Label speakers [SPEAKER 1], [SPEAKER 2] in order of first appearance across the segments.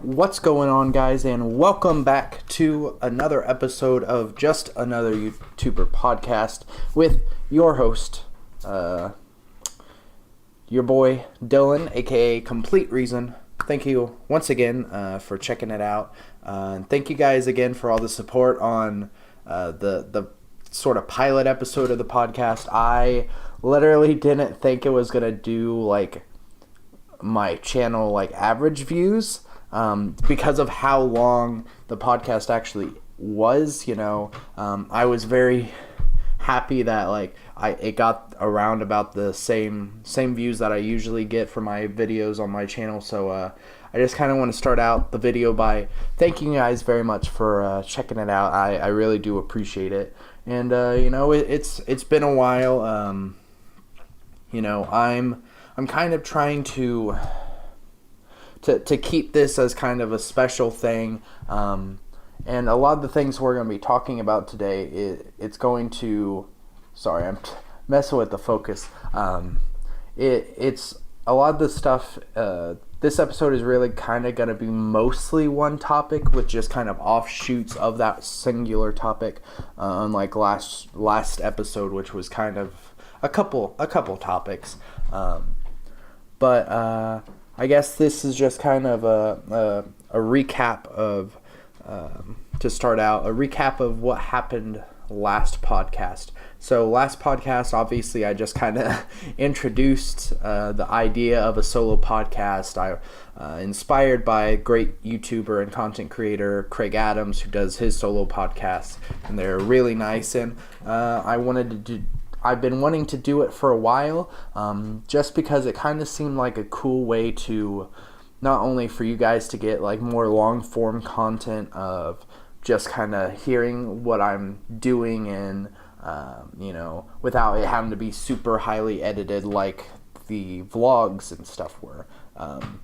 [SPEAKER 1] What's going on, guys, and welcome back to another episode of Just Another YouTuber Podcast with your host, your boy Dylan, aka Complete Reason. Thank you once again for checking it out. And thank you guys again for all the support on the sort of pilot episode of the podcast. I literally didn't think it was going to do like my channel like average views. Because of how long the podcast actually was, I was very happy that it got around about the same views that I usually get for my videos on my channel. So I just kind of want to start out the video by thanking you guys very much for checking it out. I really do appreciate it, and it's been a while. I'm kind of trying to keep this as kind of a special thing, and a lot of the things we're going to be talking about today, it's going to, sorry, I'm messing with the focus. It's a lot of the stuff. This episode is really kind of going to be mostly one topic with just kind of offshoots of that singular topic, unlike last episode, which was kind of a couple topics, but I guess this is just kind of a recap of, to start out, a recap of what happened last podcast. So last podcast, obviously, I just kind of introduced the idea of a solo podcast. Inspired by a great YouTuber and content creator, Craig Adams, who does his solo podcast, and they're really nice, and I've been wanting to do it for a while, just because it kind of seemed like a cool way to, not only for you guys to get like more long form content of just kind of hearing what I'm doing and, without it having to be super highly edited like the vlogs and stuff were. I'm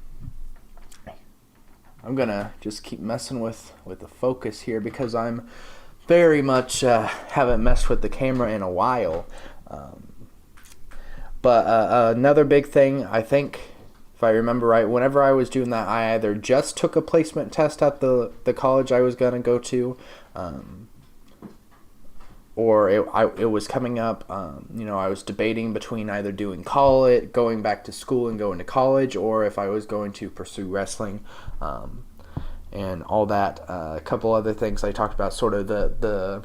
[SPEAKER 1] gonna just keep messing with the focus here because I'm very much haven't messed with the camera in a while. But another big thing, I think, if I remember right, whenever I was doing that, I either just took a placement test at the college I was going to go to, or it was coming up. I was debating between either doing going back to school and going to college, or if I was going to pursue wrestling. And all that, a couple other things I talked about, sort of the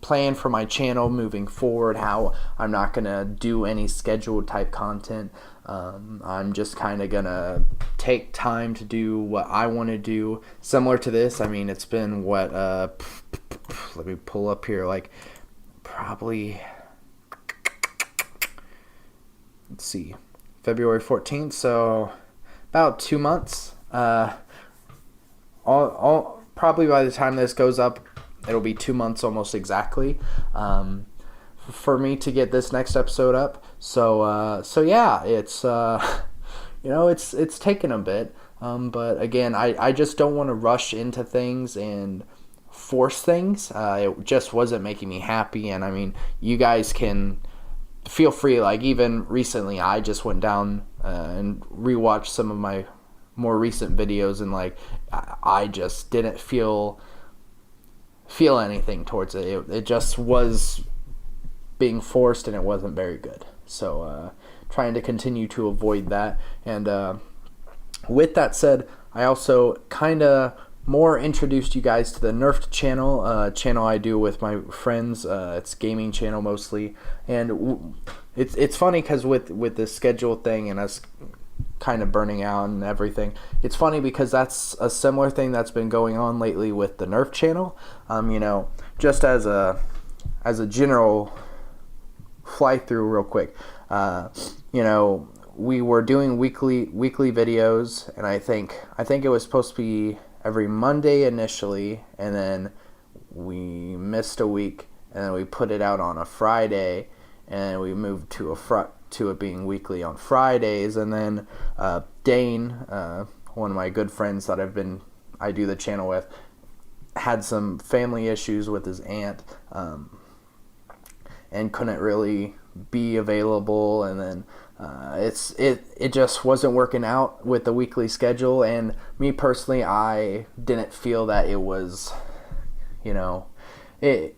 [SPEAKER 1] plan for my channel moving forward, how I'm not going to do any scheduled type content. I'm just kind of going to take time to do what I want to do, similar to this. I mean, it's been what, let me pull up here, like probably, let's see, February 14th, so about 2 months. Probably by the time this goes up, it'll be 2 months almost exactly, for me to get this next episode up. So yeah, it's it's taken a bit, but again, I just don't want to rush into things and force things. It just wasn't making me happy, and I mean, you guys can feel free. Like even recently, I just went down and rewatched some of my more recent videos, and like I just didn't feel anything towards it. It just was being forced, and it wasn't very good. So trying to continue to avoid that. And with that said, I also kind of more introduced you guys to the Nerfed channel, channel I do with my friends. It's gaming channel mostly, and it's funny because with this schedule thing and us kind of burning out and everything, it's funny because that's a similar thing that's been going on lately with the Nerf channel. Just as a general fly through real quick, we were doing weekly videos, and I think it was supposed to be every Monday initially, and then we missed a week, and then we put it out on a Friday, and we moved to it being weekly on Fridays. And then Dane, one of my good friends that I do the channel with, had some family issues with his aunt, and couldn't really be available, and then it just wasn't working out with the weekly schedule, and me personally, I didn't feel that it was, it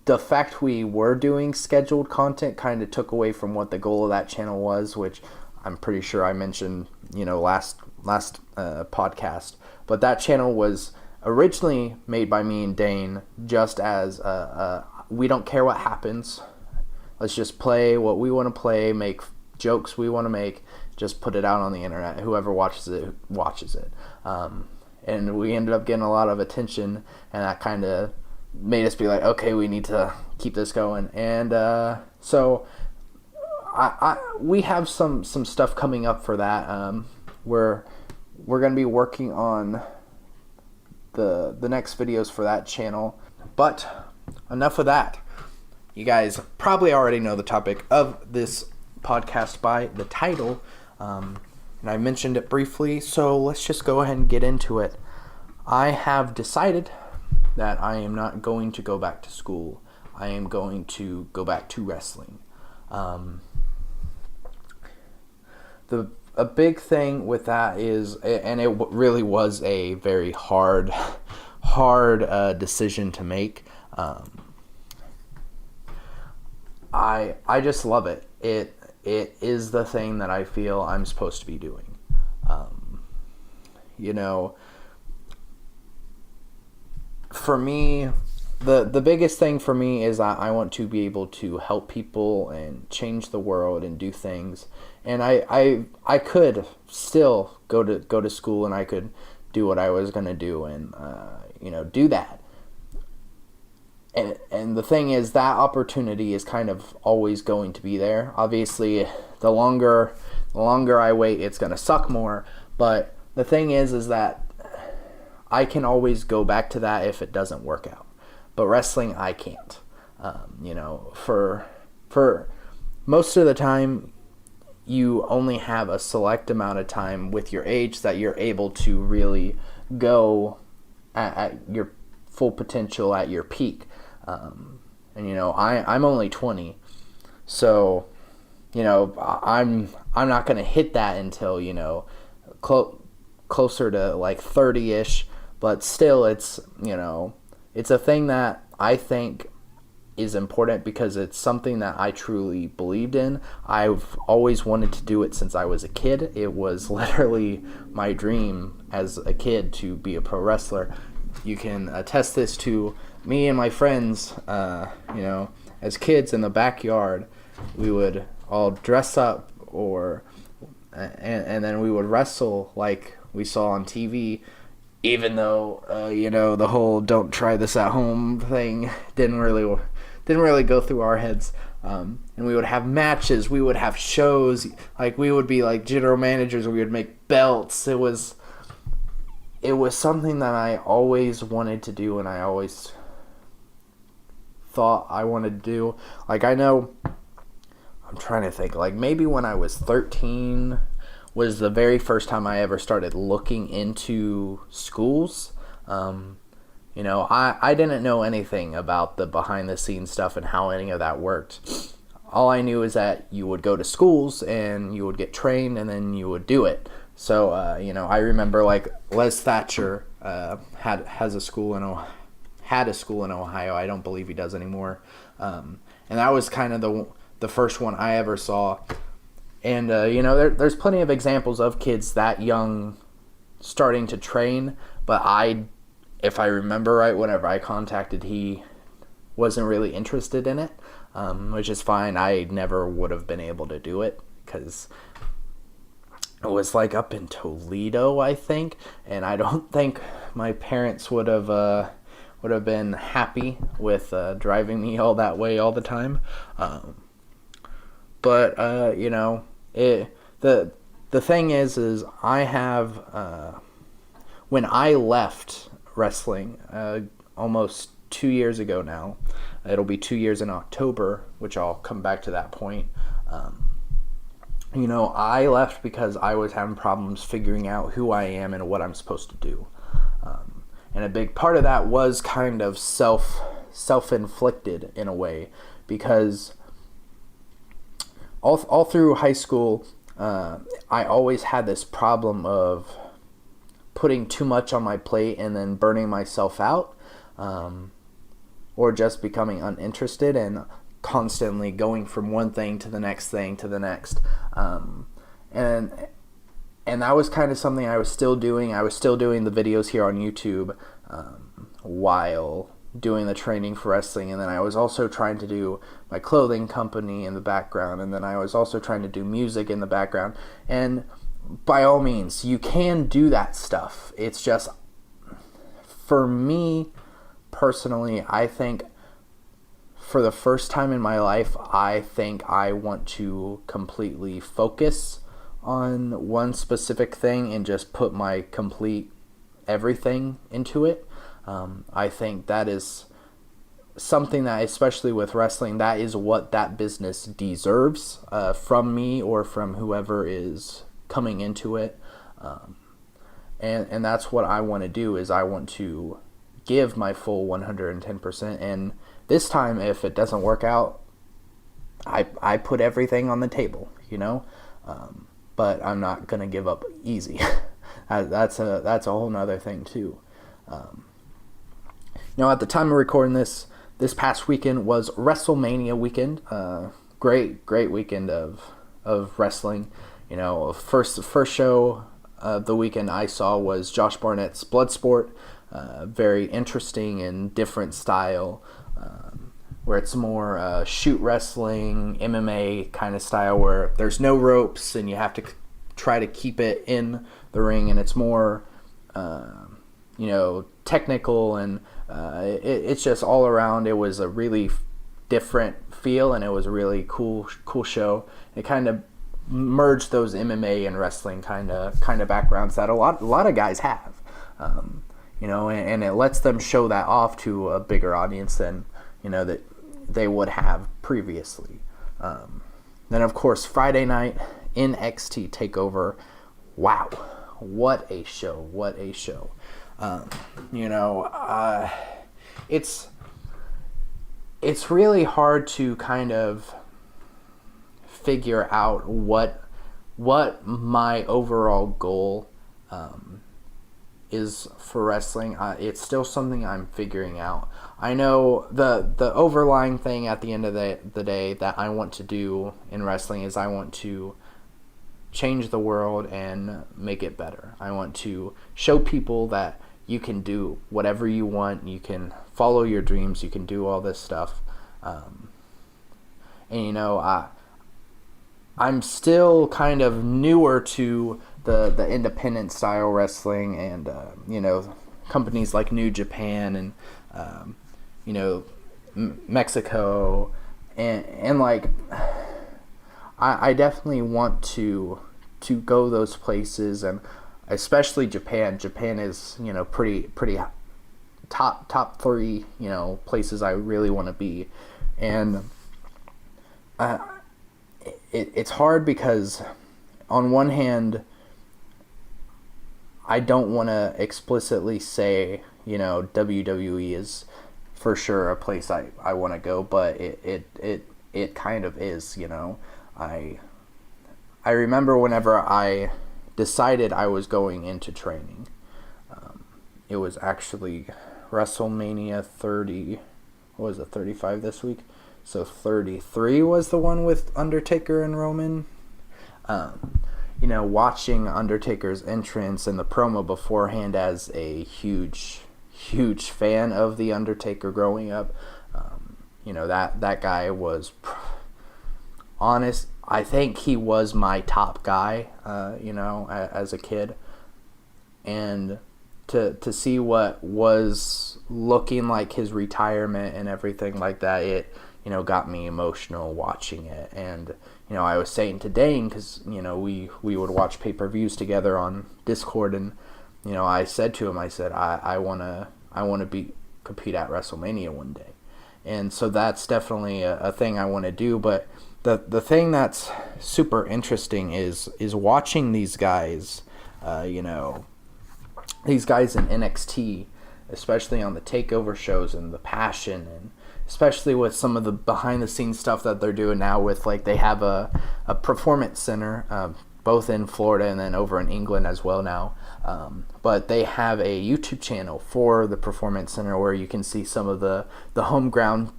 [SPEAKER 1] the fact we were doing scheduled content kind of took away from what the goal of that channel was, which I'm pretty sure I mentioned, last podcast. But that channel was originally made by me and Dane just as we don't care what happens. Let's just play what we want to play, make jokes we want to make, just put it out on the internet. Whoever watches it, watches it. And we ended up getting a lot of attention, and that kind of made us be like, okay, we need to keep this going. And so we have some stuff coming up for that. We're going to be working on the next videos for that channel. But enough of that. You guys probably already know the topic of this podcast by the title, and I mentioned it briefly, so let's just go ahead and get into it. I have decided that I am not going to go back to school. I am going to go back to wrestling. A big thing with that is, and it really was a very hard decision to make. I just love it. It is the thing that I feel I'm supposed to be doing. For me, the biggest thing for me is I want to be able to help people and change the world and do things. And I could still go to school, and I could do what I was going to do and do that. And the thing is, that opportunity is kind of always going to be there. Obviously, the longer I wait, it's going to suck more. But the thing is that I can always go back to that if it doesn't work out. But wrestling, I can't. For most of the time, you only have a select amount of time with your age that you're able to really go at your full potential, at your peak. I'm only 20, so I'm not gonna hit that until closer to like 30ish. But still, it's a thing that I think is important because it's something that I truly believed in. I've always wanted to do it since I was a kid. It was literally my dream as a kid to be a pro wrestler. You can attest this to me and my friends. As kids in the backyard, we would all dress up and then we would wrestle like we saw on TV. Even though the whole "don't try this at home" thing didn't really go through our heads. And we would have matches, we would have shows, like we would be like general managers, we would make belts. It was something that I always wanted to do, and I always thought I wanted to do. Like, I know, I'm trying to think, like maybe when I was 13 was the very first time I ever started looking into schools. I didn't know anything about the behind the scenes stuff and how any of that worked. All I knew is that you would go to schools and you would get trained and then you would do it. So, I remember like Les Thatcher had a school in Ohio. I don't believe he does anymore. And that was kind of the first one I ever saw. And, there's plenty of examples of kids that young starting to train, but if I remember right, whenever I contacted, he wasn't really interested in it, which is fine. I never would have been able to do it because it was like up in Toledo, I think, and I don't think my parents would have been happy with driving me all that way all the time. But the thing is I have when I left wrestling almost 2 years ago now. It'll be 2 years in October, which I'll come back to that point. I left because I was having problems figuring out who I am and what I'm supposed to do. And a big part of that was kind of self-inflicted in a way, because all through high school, I always had this problem of putting too much on my plate and then burning myself out, or just becoming uninterested and constantly going from one thing to the next thing to the next. And that was kind of something I was still doing. I was still doing the videos here on YouTube while doing the training for wrestling, and then I was also trying to do my clothing company in the background, and then I was also trying to do music in the background. And by all means, you can do that stuff. It's just, for me personally, I think for the first time in my life, I think I want to completely focus on one specific thing and just put my complete everything into it. I think that is something that, especially with wrestling, that is what that business deserves from me or from whoever is coming into it. And that's what I want to do, is I want to give my full 110%. And this time, if it doesn't work out, I put everything on the table, but I'm not going to give up easy. That's a whole nother thing too. At the time of recording this past weekend was WrestleMania weekend. Great weekend of wrestling. First show of the weekend I saw was Josh Barnett's Bloodsport. Very interesting and different style, where it's more shoot wrestling, MMA kind of style, where there's no ropes and you have to try to keep it in the ring, and it's more technical, and it's just all around. It was a really different feel, and it was a really cool show. It kind of merged those MMA and wrestling kind of backgrounds that a lot of guys have, and it lets them show that off to a bigger audience than that they would have previously. Then of course Friday night, NXT Takeover. Wow, what a show! It's really hard to kind of figure out what my overall goal is for wrestling. It's still something I'm figuring out. I know the overlying thing at the end of the day that I want to do in wrestling is I want to change the world and make it better. I want to show people that you can do whatever you want. You can follow your dreams. You can do all this stuff. I'm still kind of newer to the independent style wrestling, and companies like New Japan and Mexico, and like I definitely want to go those places, and especially Japan. Japan is pretty top 3 places I really want to be, and it's hard because on one hand I don't want to explicitly say WWE is for sure a place I want to go, but it kind of is. I remember whenever I decided I was going into training, it was actually WrestleMania 30, what was it, 35 this week? So 33 was the one with Undertaker and Roman. Watching Undertaker's entrance and the promo beforehand, as a huge fan of The Undertaker growing up, that guy was honest. I think he was my top guy, as a kid. And to see what was looking like his retirement and everything like that, it got me emotional watching it. And I was saying to Dane, because we would watch pay-per-views together on Discord, and I said to him, I want to compete at WrestleMania one day. And so that's definitely a thing I want to do. But the thing that's super interesting is watching these guys, these guys in NXT, especially on the takeover shows, and the passion, and especially with some of the behind the scenes stuff that they're doing now with, like, they have a performance center, both in Florida and then over in England as well now. But they have a YouTube channel for the performance center where you can see some of the homegrown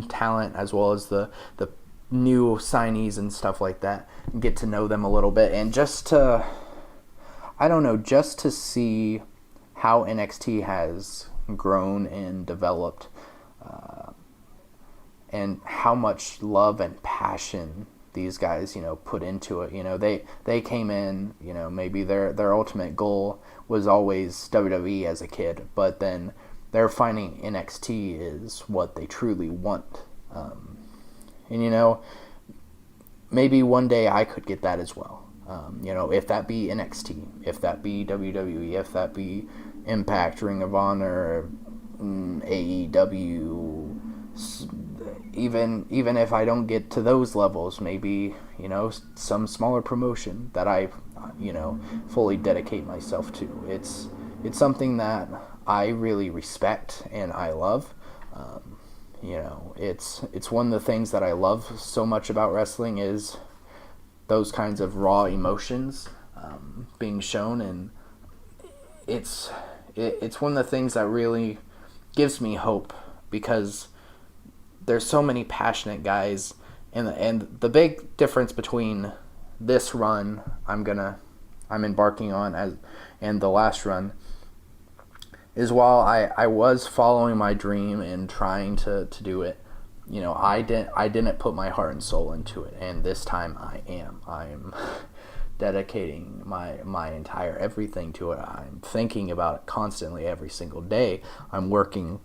[SPEAKER 1] talent, as well as the new signees and stuff like that, and get to know them a little bit, and just to see how NXT has grown and developed, and how much love and passion these guys, put into it. They came in, maybe their ultimate goal was always WWE as a kid, but then they're finding NXT is what they truly want. And maybe one day I could get that as well. If that be NXT, if that be WWE, if that be Impact, Ring of Honor, AEW, even if I don't get to those levels, maybe, some smaller promotion that I, fully dedicate myself to. It's something that I really respect and I love. It's one of the things that I love so much about wrestling is those kinds of raw emotions being shown, and it's one of the things that really gives me hope, because there's so many passionate guys, and the big difference between this run I'm embarking on and the last run is, while I was following my dream and trying to do it, I didn't put my heart and soul into it, and this time I'm dedicating my entire everything to it. I'm thinking about it constantly every single day. I'm working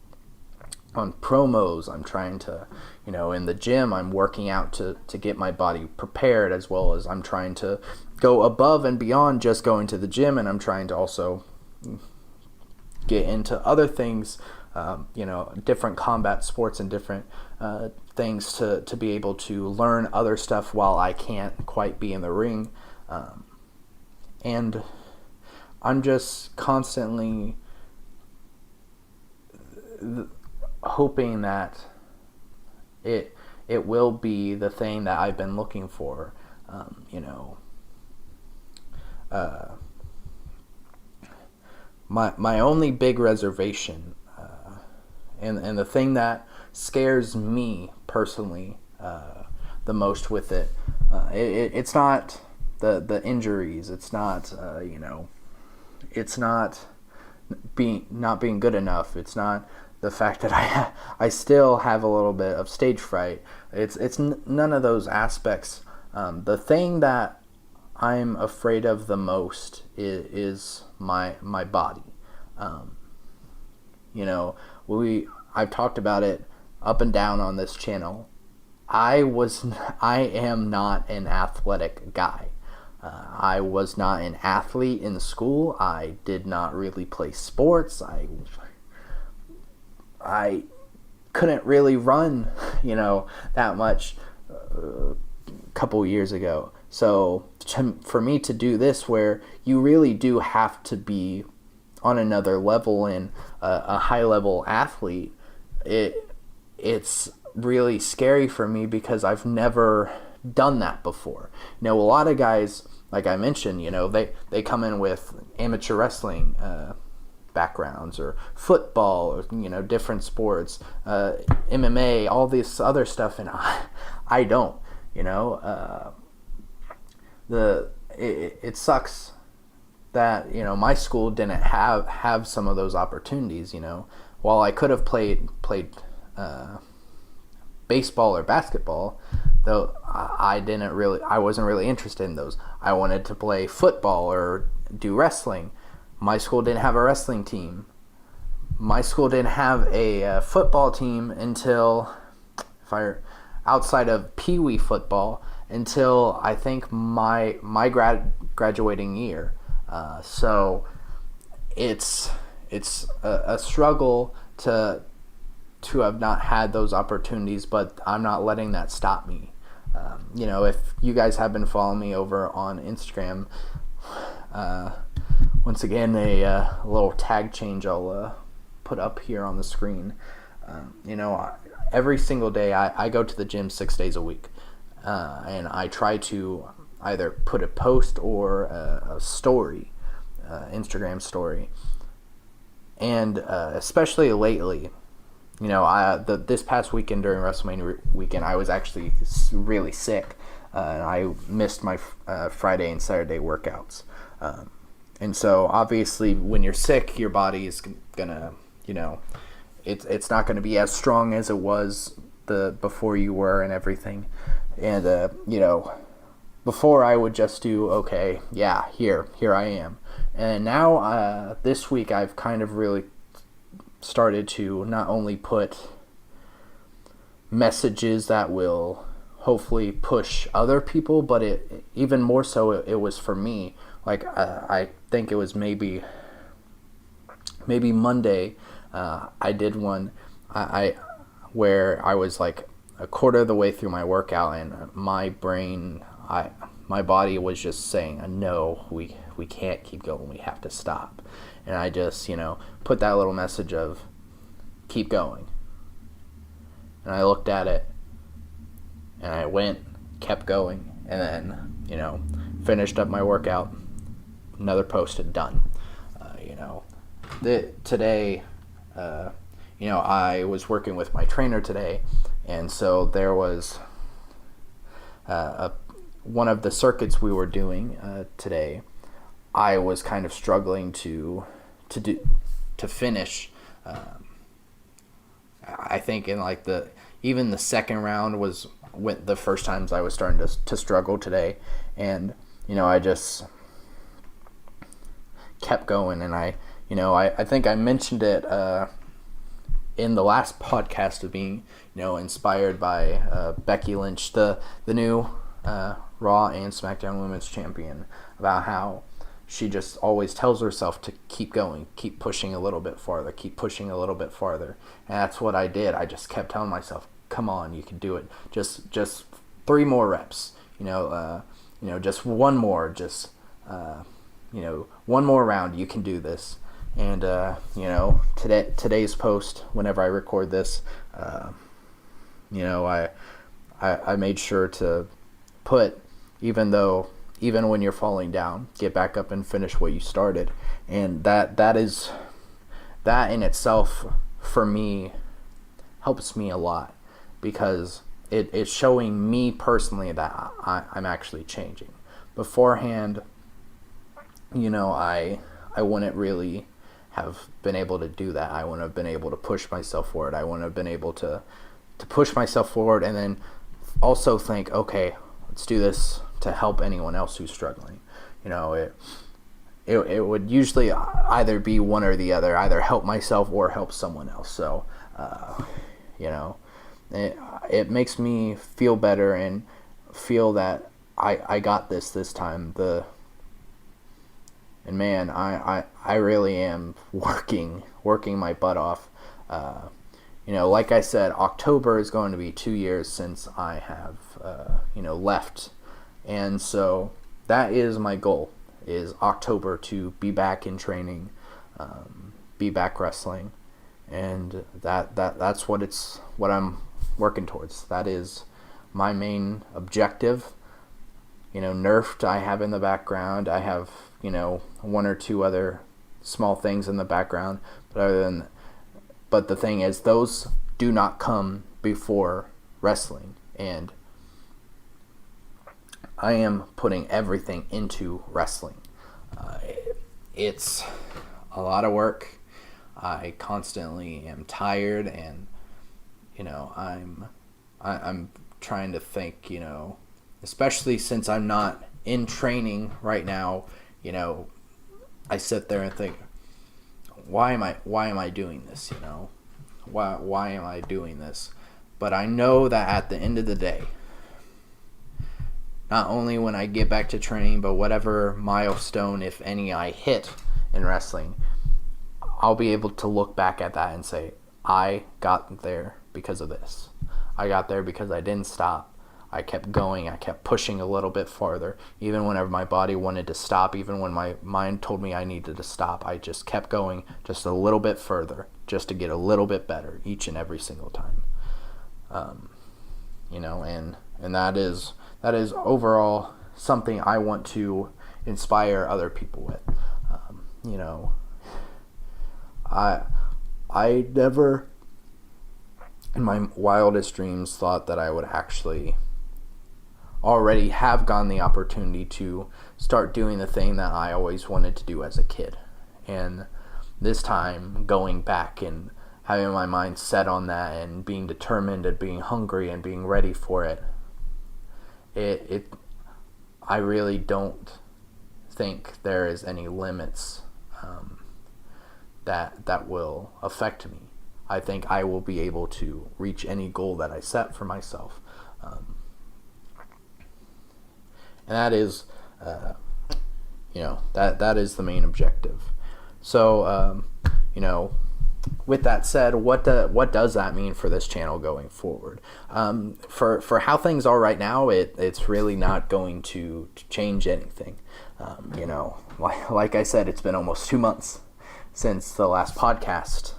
[SPEAKER 1] on promos. I'm trying to, in the gym, I'm working out to get my body prepared, as well as I'm trying to go above and beyond just going to the gym, and I'm trying to also get into other things, different combat sports and different things to be able to learn other stuff while I can't quite be in the ring. And I'm just constantly hoping that it will be the thing that I've been looking for. My only big reservation, and the thing that scares me personally the most with it, it's not the injuries. It's not it's not being good enough. It's not the fact that I still have a little bit of stage fright. It's none of those aspects. The thing that I'm afraid of the most is my body. I've talked about it up and down on this channel. I am not an athletic guy. I was not an athlete in school. I did not really play sports. I couldn't really run, that much a couple years ago. So for me to do this, where you really do have to be on another level and a high-level athlete, it's really scary for me, because I've never done that before. A lot of guys, like I mentioned, they come in with amateur wrestling backgrounds, or football, or different sports, MMA, all this other stuff, and I don't. It sucks that my school didn't have some of those opportunities. While I could have played baseball or basketball, though I wasn't really interested in those. I wanted to play football or do wrestling. My school didn't have a wrestling team. My school didn't have a football team until, outside of Pee Wee football, until I think my graduating year. So it's a struggle to have not had those opportunities, but I'm not letting that stop me. If you guys have been following me over on Instagram, once again, a little tag change I'll put up here on the screen. every single day I go to the gym 6 days a week, and I try to either put a post or a story, Instagram story, and especially lately, this past weekend during WrestleMania weekend, I was actually really sick, and I missed my Friday and Saturday workouts. And so obviously when you're sick, your body is gonna, it's not gonna be as strong as it was before you were and everything. And before I would just do, okay, yeah, here I am. And now this week I've kind of really started to not only put messages that will hopefully push other people, but even more so it was for me. Like I think it was maybe Monday, I did one where I was like a quarter of the way through my workout, and my body was just saying, no, we can't keep going, we have to stop. And I just put that little message of keep going, and I looked at it, and I kept going, and then finished up my workout, another post had done. Today, I was working with my trainer today, and so there was one of the circuits we were doing today. I was kind of struggling to finish. I think in like even the second round was the first times I was starting to struggle today, and I just kept going, and I think I mentioned it in the last podcast of being inspired by Becky Lynch, the new Raw and SmackDown Women's Champion, about how she just always tells herself to keep going, keep pushing a little bit farther, keep pushing a little bit farther. And that's what I did. I just kept telling myself, come on, you can do it. Just 3 more reps. Just one more. Just one more round. You can do this. And today's post, whenever I record this, I made sure to put, even when you're falling down, get back up and finish what you started. And that in itself, for me, helps me a lot, because it's showing me personally that I'm actually changing. Beforehand, I wouldn't really have been able to do that. I wouldn't have been able to push myself forward. I wouldn't have been able to push myself forward and then also think, okay, let's do this to help anyone else who's struggling. It would usually either be one or the other, either help myself or help someone else. So, it makes me feel better and feel that I got this time. And man, I really am working my butt off. Like I said, October is going to be 2 years since I have, left. And so that is my goal, is October to be back in training, be back wrestling. And that's what I'm working towards. That is my main objective. Nerfed I have in the background. I have, 1 or 2 other small things in the background. But the thing is, those do not come before wrestling. And I am putting everything into wrestling. It's a lot of work. I constantly am tired, and I'm trying to think, especially since I'm not in training right now. I sit there and think, why am I doing this? Why am I doing this? But I know that at the end of the day, not only when I get back to training, but whatever milestone, if any, I hit in wrestling, I'll be able to look back at that and say, I got there because of this. I got there because I didn't stop. I kept going. I kept pushing a little bit farther. Even whenever my body wanted to stop, even when my mind told me I needed to stop, I just kept going just a little bit further, just to get a little bit better each and every single time. And that is overall something I want to inspire other people with. I never in my wildest dreams thought that I would actually already have gotten the opportunity to start doing the thing that I always wanted to do as a kid. And this time, going back and having my mind set on that and being determined and being hungry and being ready for it, I really don't think there is any limits that will affect me. I think I will be able to reach any goal that I set for myself. And that is, that is the main objective. So, with that said, what does that mean for this channel going forward? For how things are right now, it's really not going to change anything. Like I said, it's been almost 2 months since the last podcast.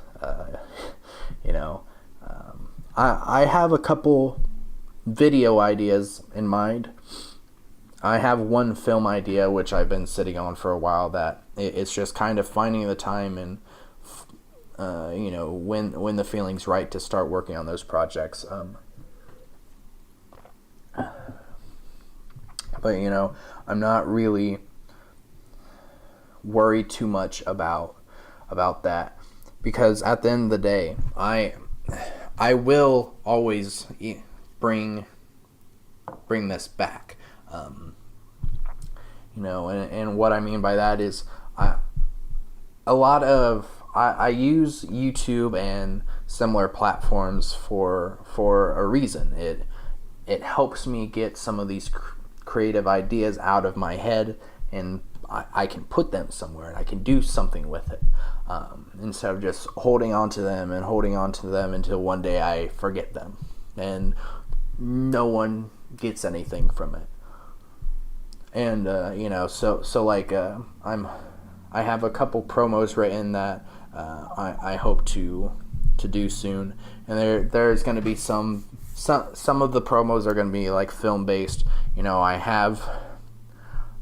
[SPEAKER 1] I have a couple video ideas in mind. I have one film idea which I've been sitting on for a while that it's just kind of finding the time and when the feeling's right to start working on those projects. But I'm not really worried too much about that, because at the end of the day, I will always bring this back. And what I mean by that is I use YouTube and similar platforms for a reason. It helps me get some of these creative ideas out of my head, and I can put them somewhere and I can do something with it, instead of just holding on to them until one day I forget them and no one gets anything from it. And I have a couple promos written that I hope to do soon, and there's going to be some of the promos are going to be like film based. I have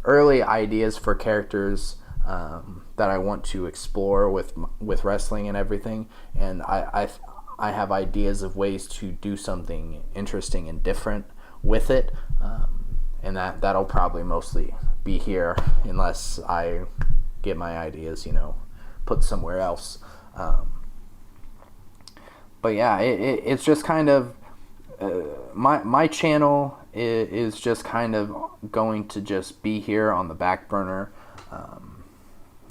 [SPEAKER 1] early ideas for characters that I want to explore with wrestling and everything, and I have ideas of ways to do something interesting and different with it. And that'll probably mostly be here unless I get my ideas, put somewhere else. But yeah, it's just kind of my channel is just kind of going to just be here on the back burner.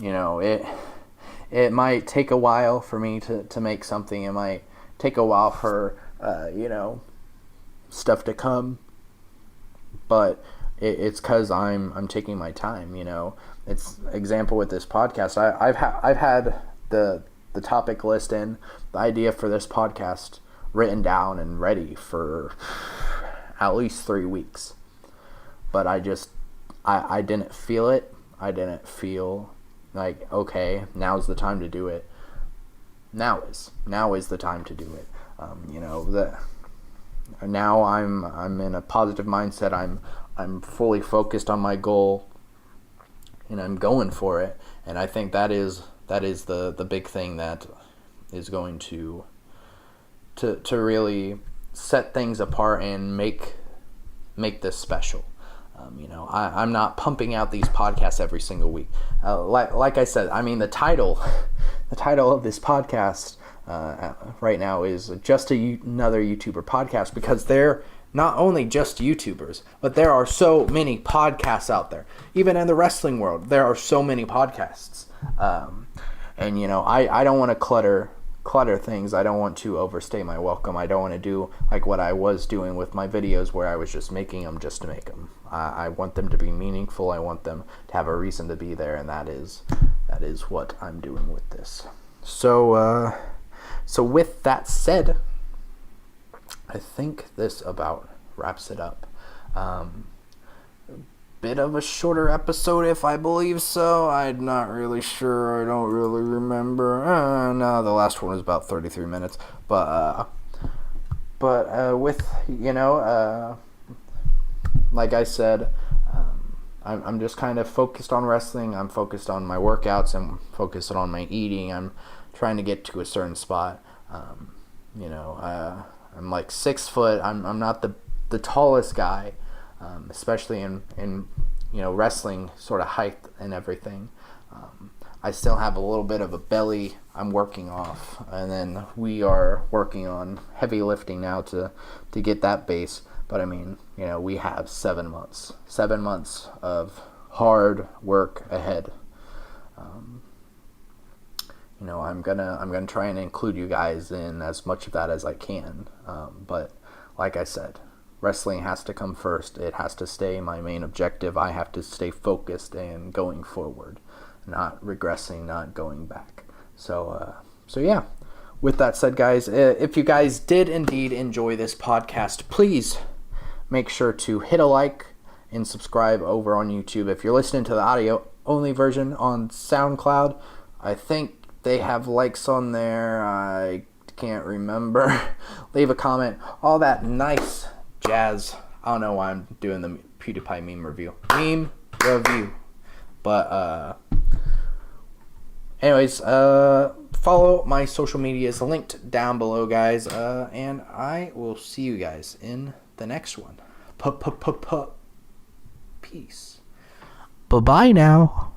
[SPEAKER 1] It might take a while for me to make something. It might take a while for stuff to come. But it's because I'm taking my time. It's example with this podcast. I've had the topic list and the idea for this podcast written down and ready for at least 3 weeks. But I didn't feel it. I didn't feel like, okay, now's the time to do it. Now is the time to do it. Now I'm in a positive mindset. I'm fully focused on my goal, and I'm going for it. And I think that is the big thing that is going to really set things apart and make this special. I'm not pumping out these podcasts every single week. Like I said, I mean the title of this podcast right now is just another YouTuber podcast, because they're not only just YouTubers, but there are so many podcasts out there. Even in the wrestling world, there are so many podcasts. And I don't want to clutter things. I don't want to overstay my welcome. I don't want to do like what I was doing with my videos, where I was just making them just to make them. I want them to be meaningful. I want them to have a reason to be there, and that is what I'm doing with this. So with that said, I think this about wraps it up. Bit of a shorter episode, if I believe so. I'm not really sure. I don't really remember. No, the last one was about 33 minutes. But with, like I said, I'm just kind of focused on wrestling. I'm focused on my workouts. I'm focused on my eating. I'm trying to get to a certain spot. I'm like 6 foot. I'm not the tallest guy, especially in wrestling sort of height and everything. I still have a little bit of a belly I'm working off, and then we are working on heavy lifting now to get that base. But I mean, we have 7 months of hard work ahead. I'm gonna try and include you guys in as much of that as I can. But like I said, wrestling has to come first. It has to stay my main objective. I have to stay focused and going forward, not regressing, not going back. So yeah. With that said, guys, if you guys did indeed enjoy this podcast, please make sure to hit a like and subscribe over on YouTube. If you're listening to the audio only version on SoundCloud, I think they have likes on there. I can't remember. Leave a comment. All that nice jazz. I don't know why I'm doing the PewDiePie meme review. But anyways, follow my social medias linked down below, guys. And I will see you guys in the next one. Peace. Bye-bye now.